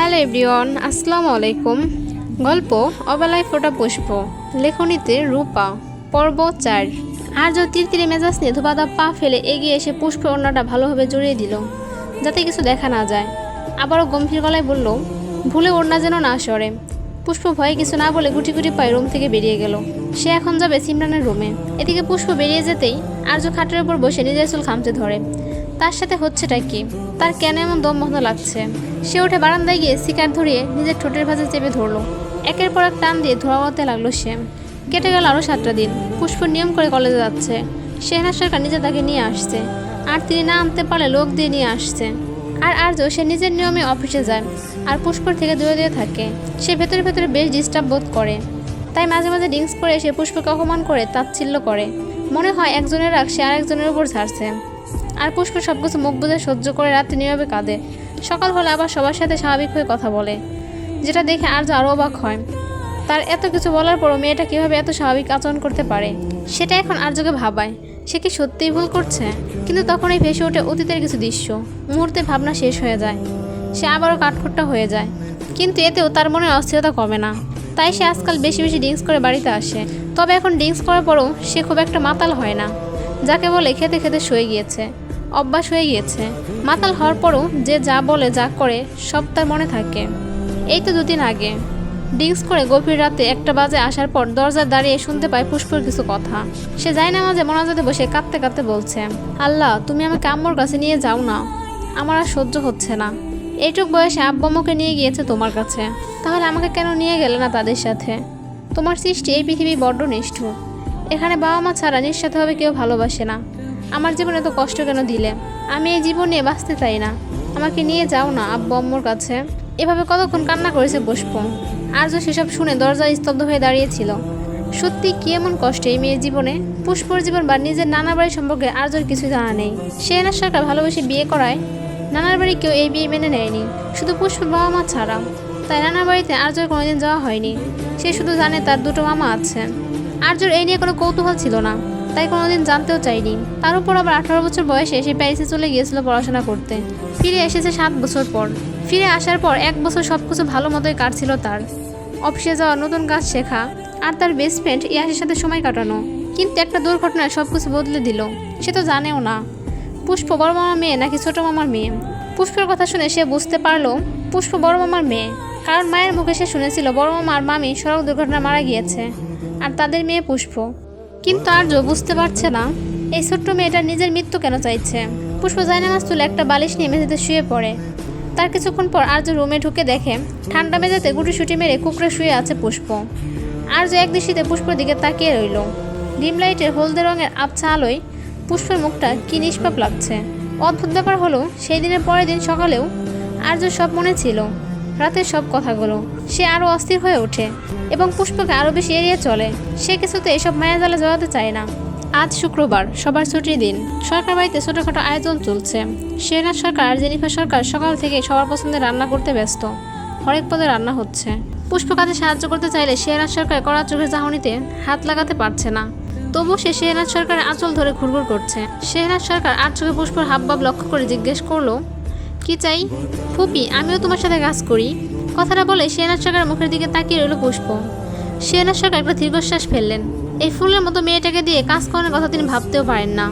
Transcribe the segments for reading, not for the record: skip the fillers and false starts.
Hello everyone, আসসালামু আলাইকুম। গল্প অবেলায় ফোটা পুষ্প, লেখনীতে রূপা, পর্ব 4। আর্য তীর মেজাজ নিয়ে ধোপাদা পা ফেলে এগিয়ে এসে পুষ্পের ওড়নাটা ভালোভাবে জড়িয়ে দিল, যাতে কিছু দেখা না যায়। আবারও গম্ভীর গলায় বলল, ভুলে ওড়না যেন না সরে। পুষ্প ভয়ে কিছু না বলে গুটি গুটি পায়ে রুম থেকে বেরিয়ে গেল। সে এখন যাবে সিমরানের রুমে। এদিকে পুষ্প বেরিয়ে যেতেই আর্য খাটের উপর বসে নিজের চুল খামচে ধরে। তার সাথে হচ্ছেটা কি? তার কেন এমন দম বন্ধ লাগছে? সে উঠে বারান্দায় গিয়ে সিগারেট ধরিয়ে নিজের ঠোঁটের ভাঁজে চেপে ধরলো। একের পর এক টান দিয়ে ধোয়াতে লাগলো সে। কেটে গেল আরও 7টা দিন। পুষ্প নিয়ম করে কলেজে যাচ্ছে। শেহনাজ সরকার নিজে তাকে নিয়ে আসছে, আর তিনি না আনতে পারলে লোক দিয়ে নিয়ে আসছে। আর আর্য সে নিজের নিয়মে অফিসে যায়, আর পুষ্পর থেকে দূরে দূরে থাকে। সে ভেতরে ভেতরে বেশ ডিস্টার্ব বোধ করে। তাই মাঝে মাঝে ড্রিঙ্কস করে সে পুষ্পকে অপমান করে তাচ্ছিল্য করে। মনে হয় একজনের রাগ সে আরেকজনের উপর ছাড়ছে। আর পুষ্প সবকিছু মুখ বুঝে সহ্য করে রাতে নীরবে কাঁদে। সকাল হলে আবার সবার সাথে স্বাভাবিক হয়ে কথা বলে, যেটা দেখে আর্য আরও অবাক হয়। তার এত কিছু বলার পরও মেয়েটা কীভাবে এত স্বাভাবিক আচরণ করতে পারে, সেটা এখন আর্যকে ভাবায়। সে কি সত্যিই ভুল করছে? কিন্তু তখনই ভেসে ওঠে অতীতের কিছু দৃশ্য। মুহূর্তে ভাবনা শেষ হয়ে যায়। সে আবারও কাঠখোট্টা হয়ে যায়, কিন্তু এতেও তার মনে অস্থিরতা কমে না। তাই সে আজকাল বেশি বেশি ড্রিঙ্কস করে বাড়িতে আসে। তবে এখন ড্রিঙ্কস করার পরও সে খুব একটা মাতাল হয় না, যাকে বলে খেতে খেতে শুয়ে গিয়েছে, অভ্যাস হয়ে গিয়েছে। মাতাল হওয়ার পরও যে যা বলে যা করে সব তার মনে থাকে। এই তো 2 দিন আগে ড্রিঙ্কস করে গভীর রাতে 1টা বাজে আসার পর দরজায় দাঁড়িয়ে শুনতে পায় পুষ্পর কিছু কথা। সে যায় না, মাঝে মোনাজাতে বসে কাঁদতে কাঁদতে বলছে, আল্লাহ তুমি আমাকে আম্মুর কাছে নিয়ে যাও না, আমার আর সহ্য হচ্ছে না। এইটুক বয়সে আব্বুকে নিয়ে গিয়েছে তোমার কাছে, তাহলে আমাকে কেন নিয়ে গেলে না তাদের সাথে? তোমার সৃষ্টি এই পৃথিবী বড্ড নিষ্ঠুর। এখানে বাবা মা ছাড়া নিঃস্বার্থভাবে কেউ ভালোবাসে না। আমার জীবনে তো কষ্ট কেন দিলে? আমি এই জীবন নিয়ে বাঁচতে চাই না, আমাকে নিয়ে যাও না আব্বু আম্মুর কাছে। এভাবে কতক্ষণ কান্না করেছে পুষ্প। আর্য সেসব শুনে দরজায় স্তব্ধ হয়ে দাঁড়িয়েছিল। সত্যি কি এমন কষ্ট এই মেয়ের জীবনে? পুষ্পর জীবন বা নিজের নানা বাড়ি সম্পর্কে আর্যর কিছু জানা নেই। শেহনাজ সরকার ভালোবেসে বিয়ে করায় নানার বাড়ি কেউ এই বিয়ে মেনে নেয়নি, শুধু পুষ্পর বাবা মা ছাড়া। তাই নানার বাড়িতে আর্যর কোনোদিন যাওয়া হয়নি। সে শুধু জানে তার 2টো মামা আছে। আর্যর এই নিয়ে কোনো কৌতূহল ছিল না, তাই কোনোদিন জানতেও চাইনি। তার উপর আবার 18 বছর বয়সে সে প্যারিসে চলে গিয়েছিল পড়াশোনা করতে। ফিরে এসেছে 7 বছর পর। ফিরে আসার পর 1 বছর সবকিছু ভালো মতোই কাটছিল তার। অফিসে যাওয়া, নতুন কাজ শেখা, আর তার বেস্ট ফ্রেন্ড ইয়াসের সাথে সময় কাটানো। কিন্তু একটা দুর্ঘটনায় সবকিছু বদলে দিল। সে তো জানেও না পুষ্প বড় মামার মেয়ে নাকি ছোট মামার মেয়ে। পুষ্পের কথা শুনে সে বুঝতে পারলো পুষ্প বড় মামার মেয়ে, কারণ মায়ের মুখে সে শুনেছিল বড় মামা আর মামি সড়ক দুর্ঘটনায় মারা গিয়েছে, আর তাদের মেয়ে পুষ্প। কিন্তু আর্য বুঝতে পারছে না এই ছোট্ট মেয়েটা নিজের মৃত্যু কেন চাইছে। পুষ্প জায়নামাজ তুলে একটা বালিশ নিয়ে মেঝেতে শুয়ে পড়ে। তার কিছুক্ষণ পর আর্য রুমে ঢুকে দেখে ঠান্ডা মেঝেতে গুটিসুটি মেরে কুকড়ে শুয়ে আছে পুষ্প। আর্য একদৃষ্টিতে পুষ্পর দিকে তাকিয়ে রইল। ডিম লাইটের হলদে রঙের আবছা আলোয় পুষ্পের মুখটা কি নিষ্পাপ লাগছে। অদ্ভুত ব্যাপার হলো, সেই দিনের পরের দিন সকালেও আর্য সব মনে ছিল, রাতের সব কথাগুলো। সে আরও অস্থির হয়ে ওঠে এবং পুষ্পকে আরও বেশি এড়িয়ে চলে। সে কিছুতে এসব মায়াজালে জড়াতে চায় না। আজ শুক্রবার, সবার ছুটির দিন। সরকার বাড়িতে ছোটোখাটো আয়োজন চলছে। শেহনাজ সরকার আর জেনিফার সরকার সকাল থেকে সবার পছন্দের রান্না করতে ব্যস্ত। হরেক পদে রান্না হচ্ছে। পুষ্প কাজে সাহায্য করতে চাইলে শেহনাজ সরকার কড়া চোখের চাহনিতে হাত লাগাতে পারছে না। তবু সে শেহনাজ সরকারের আঁচল ধরে ঘুরঘুর করছে। শেহনাজ সরকার আর চোখে পুষ্পর হাবভাব লক্ষ্য করে জিজ্ঞেস করলো, কি চাই? ফুপি, আমিও তোমার সাথে কাজ করি। কথাটা বলে শেহনাজ সরকারের মুখের দিকে তাকিয়ে রইল পুষ্প। শেহনাজ সরকার একটা দীর্ঘশ্বাস ফেললেন। এই ফুলের মতো মেয়েটাকে দিয়ে কাজ করানোর কথা তিনি ভাবতেও পারেন না।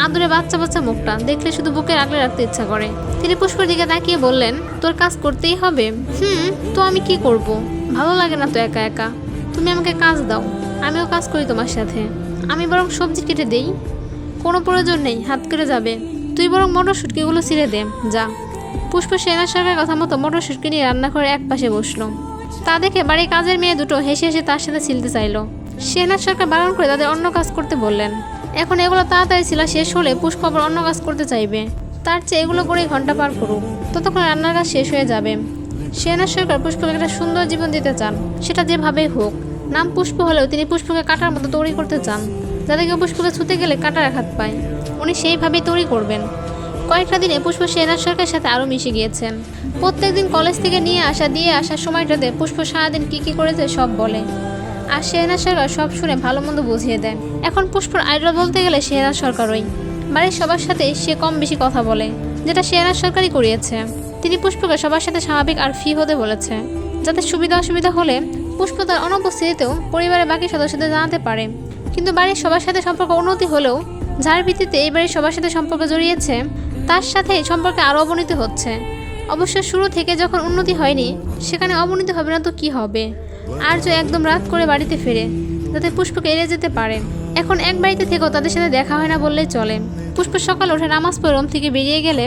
আদরে বাচ্চা বাচ্চা মুখটা দেখলে শুধু বুকে আগলে রাখতে ইচ্ছা করে। তিনি পুষ্পের দিকে তাকিয়ে বললেন, তোর কাজ করতেই হবে? তো আমি কি করব? ভালো লাগে না তো একা একা। তুমি আমাকে কাজ দাও, আমিও কাজ করি তোমার সাথে। আমি বরং সবজি কেটে দেই। কোনো প্রয়োজন নেই, হাত কেটে যাবে। তুই বরং মটরশুটকিগুলো ছিঁড়ে দে, যা। পুষ্প শেহনাজ সরকারের কথা মতো মটরশুটকি নিয়ে রান্নাঘরে এক পাশে বসলো। তা দেখে বাড়ির কাজের মেয়ে দুটো হেসে হেসে তার সাথে ছিলতে চাইল। শেহনাজ সরকার বারণ করে তাদের অন্য কাজ করতে বললেন। এখন এগুলো তাড়াতাড়ি ছিল শেষ হলে পুষ্প আবার অন্য কাজ করতে চাইবে। তার চেয়ে এগুলো করেই ঘন্টা পার করুক, ততক্ষণ রান্নার কাজ শেষ হয়ে যাবে। শেহনাজ সরকার পুষ্পকে একটা সুন্দর জীবন দিতে চান, সেটা যেভাবেই হোক। নাম পুষ্প হলেও তিনি পুষ্পকে কাটার মতো তৈরি করতে চান, যাতে কেউ পুষ্পকে ছুতে গেলে কাটার আঘাত পায়। উনি সেইভাবেই তৈরি করবেন। কয়েকটা দিনে পুষ্প শেহনাজ সরকারের সাথে আরও মিশে গিয়েছেন। প্রত্যেকদিন কলেজ থেকে দিয়ে আসার সময়টাতে পুষ্প সারাদিন কী করেছে সব বলে, আর শেহনাজ সরকার সব শুনে ভালো মন্দ বুঝিয়ে দেয়। এখন পুষ্পর আইডল বলতে গেলে শেহনাজ সরকারই। বাড়ির সবার সাথে সে কম বেশি কথা বলে, যেটা শেহনাজ সরকারই করিয়েছে। তিনি পুষ্পকে সবার সাথে স্বাভাবিক আর ফ্রি হতে বলেছে, যাতে সুবিধা অসুবিধা হলে পুষ্প তার অনুপস্থিতিতেও পরিবারের বাকি সদস্যদের জানাতে পারে। কিন্তু বাড়ির সবার সাথে সম্পর্ক উন্নতি হলেও যার ভিত্তিতে এই বাড়ির সবার সাথে সম্পর্ক জড়িয়েছে তার সাথে সম্পর্কে আরও অবনতি হচ্ছে। অবশ্য শুরু থেকে যখন উন্নতি হয়নি সেখানে অবনতি হবে না তো কি হবে। আর্য একদম রাত করে বাড়িতে ফেরে যাতে পুষ্পকে এড়িয়ে যেতে পারে। এখন এক বাড়িতে থেকেও তাদের সাথে দেখা হয় না বললেই চলে। পুষ্প সকাল উঠে নামাজ পড়ে রুম থেকে বেরিয়ে গেলে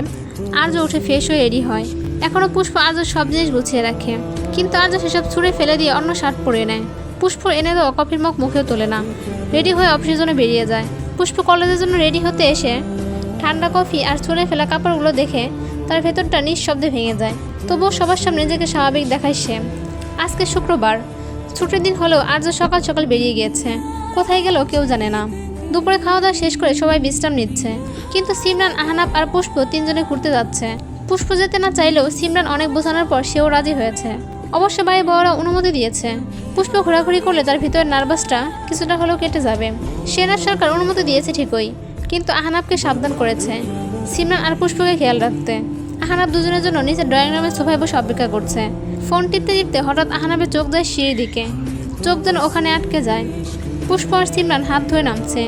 আর্য উঠে ফ্রেশ হয়ে রেডি হয়। এখনও পুষ্প আর্য সব জিনিস গুছিয়ে রাখে, কিন্তু আর্য সেসব ছুঁড়ে ফেলে দিয়ে অন্য শার্ট পরে নেয়। পুষ্প এনে দেওয়া কফির মগ মুখেও তোলে না, রেডি হয়ে অফিসের জন্য বেরিয়ে যায়। পুষ্প কলেজের জন্য রেডি হতে এসে ঠান্ডা কফি আর ছুঁড়ে ফেলা কাপড়গুলো দেখে তার ভেতরটা নিঃশব্দে ভেঙে যায়। তবুও সবার সামনে নিজেকে স্বাভাবিক দেখায় সে। আজকে শুক্রবার, ছুটির দিন হলেও আর্য সকাল সকাল বেরিয়ে গিয়েছে। কোথায় গেল কেউ জানে না। দুপুরে খাওয়া দাওয়া শেষ করে সবাই বিশ্রাম নিচ্ছে, কিন্তু সিমরান, আহনাব আর পুষ্প তিনজনে ঘুরতে যাচ্ছে। পুষ্প যেতে না চাইলেও সিমরান অনেক বোঝানোর পর সেও রাজি হয়েছে। অবশ্য বাড়ির বড়রা অনুমতি দিয়েছে। পুষ্প ঘোরাঘুরি করলে তার ভিতরের নার্ভাসটা কিছুটা হলেও কেটে যাবে। সেনার সরকার অনুমতি দিয়েছে ঠিকই, কিন্তু আহনাবকে সাবধান করেছে সিমরান আর পুষ্পকে খেয়াল রাখতে। আহনাব দুজনের জন্য নিচের ড্রয়িং রুমের সোফায় বসে অপেক্ষা করছে। ফোন টিপতে টিপতে হঠাৎ আহনাবের চোখ যায় সিঁড়ির দিকে, চোখ যেন ওখানে আটকে যায়। পুষ্প আর সিমরান হাত ধরে নামছে।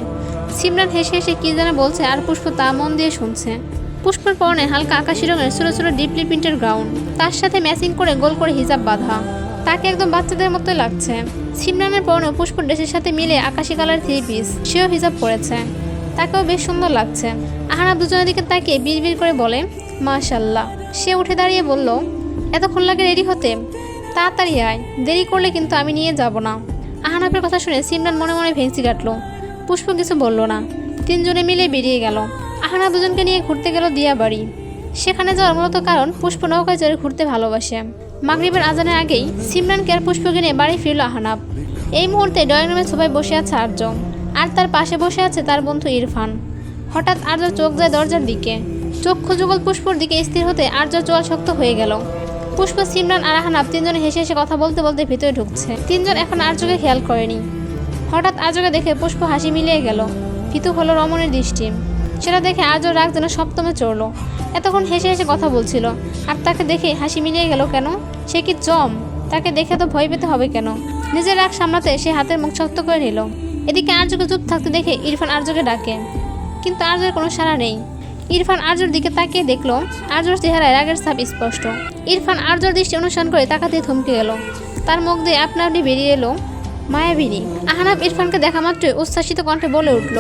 সিমরান হেসে হেসে কী যেন বলছে আর পুষ্প তা মন দিয়ে শুনছে। পুষ্পের পরনে হালকা আকাশি রঙের ছোটো ছোটো ডিপলি প্রিন্টের গাউন, তার সাথে ম্যাচিং করে গোল করে হিজাব বাঁধা। তাকে একদম বাচ্চাদের মতোই লাগছে। সিমরানের পরনে পুষ্পর ড্রেসের সাথে মিলে আকাশি কালার 3 পিস, সেও হিজাব পরেছে, তাকেও বেশ সুন্দর লাগছে। আহনাব দুজনের দিকে তাকিয়ে বিড়বিড় করে বলে, মাশাল্লাহ। সে উঠে দাঁড়িয়ে বলল, এতক্ষণ লাগে রেডি হতে? তাড়াতাড়ি আয়, দেরি করলে কিন্তু আমি নিয়ে যাব না। আহনাবের কথা শুনে সিমরান মনে মনে ভেঙচি কাটলো। পুষ্প কিছু বলল না, তিনজনে মিলে বেরিয়ে গেল। আহনাব দুজনকে নিয়ে ঘুরতে গেল দিয়া বাড়ি। সেখানে যাওয়ার মূলত কারণ পুষ্প নৌকায় চড়ে ঘুরতে ভালোবাসে। মাগরিবের আজানের আগেই সিমরানকে আর পুষ্পকে নিয়ে বাড়ি ফিরল আহনাব। এই মুহূর্তে ড্রয়িং রুমে সবাই বসে আছে আর্য, আর তার পাশে বসে আছে তার বন্ধু ইরফান। হঠাৎ আর্য চোখ যায় দরজার দিকে। চক্ষু যুগল পুষ্পর দিকে স্থির হতে আর্য চোয়াল শক্ত হয়ে গেল। পুষ্প, সিমরান আর আহনাব তিনজনে হেসে হেসে কথা বলতে বলতে ভিতরে ঢুকছে। তিনজন এখন আর্যকে খেয়াল করেনি। হঠাৎ আর্যকে দেখে পুষ্প হাসি মিলিয়ে গেল। ভীতু হলো রমণের দৃষ্টি। সেটা দেখে আর্য রাগ যেন সপ্তমে চড়ল। এতক্ষণ হেসে হেসে কথা বলছিল, আর তাকে দেখে হাসি মিলিয়ে গেল কেন? সে কি জম? তাকে দেখে তো ভয় পেতে হবে কেন? নিজের রাগ সামলাতে সে হাতের মুখ শক্ত করে নিল। এদিকে আর্যকে চুপ থাকতে দেখে ইরফান আর্যকে ডাকে, কিন্তু আর্যের কোনো সাড়া নেই। ইরফান আর্যর দিকে তাকিয়ে দেখলো আর্যর চেহারায় রাগের ছাপ স্পষ্ট। ইরফান আর্যর দৃষ্টি অনুসরণ করে তাকাতে থমকে গেল। তার মুখ দিয়ে আপনা আপনি বেরিয়ে এলো মায়াবিনী। আহনাব ইরফানকে দেখা মাত্রই উচ্ছ্বাসিত কণ্ঠে বলে উঠল,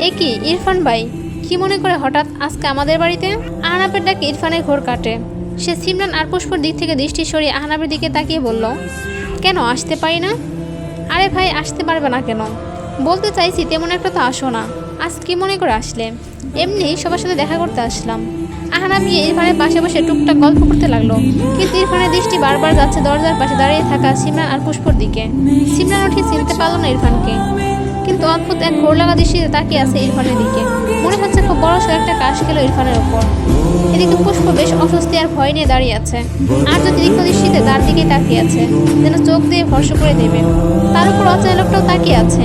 এ কি ইরফান ভাই, কি মনে করে হঠাৎ আজকে আমাদের বাড়িতে? আহনাবের ডাকে ইরফানের ঘোর কাটে। সে সিমরান আর পুষ্পর দিক থেকে দৃষ্টি সরিয়ে আহনাবের দিকে তাকিয়ে বলল, কেন আসতে পারি না? আরে ভাই, আসতে পারবে না কেন? বলতে চাইছি তেমন একটা তো আসো না, আজ কি মনে করে আসলে? এমনি সবার সাথে দেখা করতে আসলাম। আহনাব গিয়ে ইরফানের পাশে বসে টুকটাক গল্প করতে লাগলো, কিন্তু ইরফানের দৃষ্টি বারবার যাচ্ছে দরজার পাশে দাঁড়িয়ে থাকা সিমরান আর পুষ্পর দিকে। সিমরান উঠে চিনতে পারল না ইরফানকে, কিন্তু অদ্ভুত এক ঘোর লাগা দৃষ্টিতে তাকিয়ে আছে ইরফানের দিকে। মনে হচ্ছে খুব বড় একটা কাশ খেলো ইরফানের ওপর। এদিকে পুষ্প বেশ অস্বস্তি আর ভয় নিয়ে দাঁড়িয়ে আছে। আর যদি তীক্ষ্ণ দৃষ্টিতে তার দিকেই তাকিয়ে আছে, যেন চোখ দিয়ে ভরসা করে দেবে। তার উপর অচেনা লোকটাও তাকিয়ে আছে।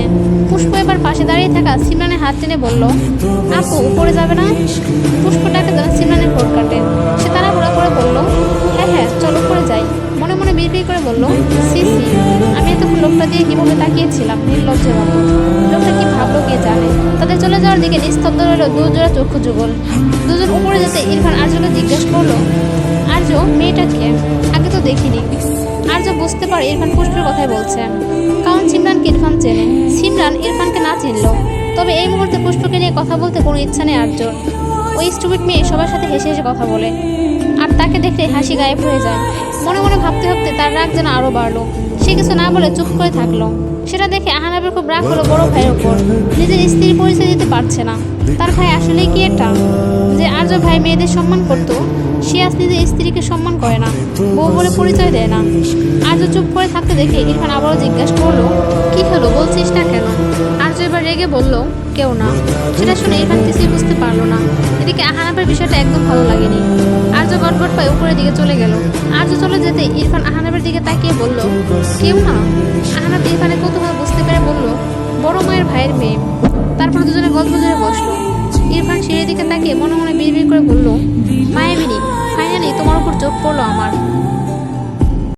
পুষ্প এবার পাশে দাঁড়িয়ে থাকা সিমরানের হাত টেনে বলল, আপু উপরে যাবে না? পুষ্পটাকে যেন সিমরানের ঘোর কাটে। সে তাড়াহুড়া করে বলল, হ্যাঁ হ্যাঁ চলো উপরে যাই। মনে মনে বিড়বিড় করে বলল, সি সি, আমি এতক্ষণ লোকটা দিয়ে কিভাবে তাকিয়েছিলাম, নির্লজ্জের মতো। লোকটা কি ভাবলো কে জানে। তাদের চলে যাওয়ার দিকে নিস্তব্ধ রইল দুজোড়া চক্ষু যুগল। দুজন উপরে যেতে ইরফান আর্যকে জিজ্ঞেস করলো, আর্য মেয়েটা কে? আগে তো দেখিনি। আর্য বুঝতে পারে ইরফান পুষ্পের কথাই বলছে, কারণ সিমরানকে ইরফান চেনে। সিমরান ইরফানকে না চিনল, তবে এই মুহূর্তে পুষ্পকে নিয়ে কথা বলতে কোনো ইচ্ছা নেই আর্যর। ওই স্টুপিড মেয়ে সবার সাথে হেসে হেসে কথা বলে, আর তাকে দেখলে হাসি গায়েব হয়ে যায়। মনে মনে ভাবতে ভাবতে তার রাগ যেন আরও বাড়লো। সে কিছু না বলে চুপ করে থাকলো। সেটা দেখে আহনাবের খুব রাগ হলো বড় ভাইয়ের ওপর। নিজের স্ত্রীর পরিচয় দিতে পারছে না। তার ভাই আসলেই কি এটা? যে আর্য ভাই মেয়েদের সম্মান করত, সে আজ নিজের স্ত্রীকে সম্মান করে না, বউ বলে পরিচয় দেয় না। আর্য চুপ করে থাকতে দেখে ইরফান আবারও জিজ্ঞাসা করলো, কি হলো বলছিস না কেন? আর্য এবার রেগে বলল, কেউ না। সেটা শুনে ইরফান কিছুই বুঝতে পারলো না। এদিকে আহনাবের বিষয়টা একদম ভালো লাগেনি। আর্য গটগট পায়ে উপরের দিকে চলে গেল। আর্য চলে যেতে ইরফান আহনাবের দিকে তাকিয়ে বলল, কেউ না? আহনাব ইরফানের কৌতূহল বুঝতে পেরে বলল, বড় মায়ের ভাইয়ের মেয়ে। তারপর দুজনে গল্প জুড়ে বসলো। ইরফান সিঁড়ির দিকে তাকিয়ে মনে মনে বিড়বিড় করে বলল, মায়াবিনী, ফাইনালি তোমার উপর চোখ পড়লো আমার।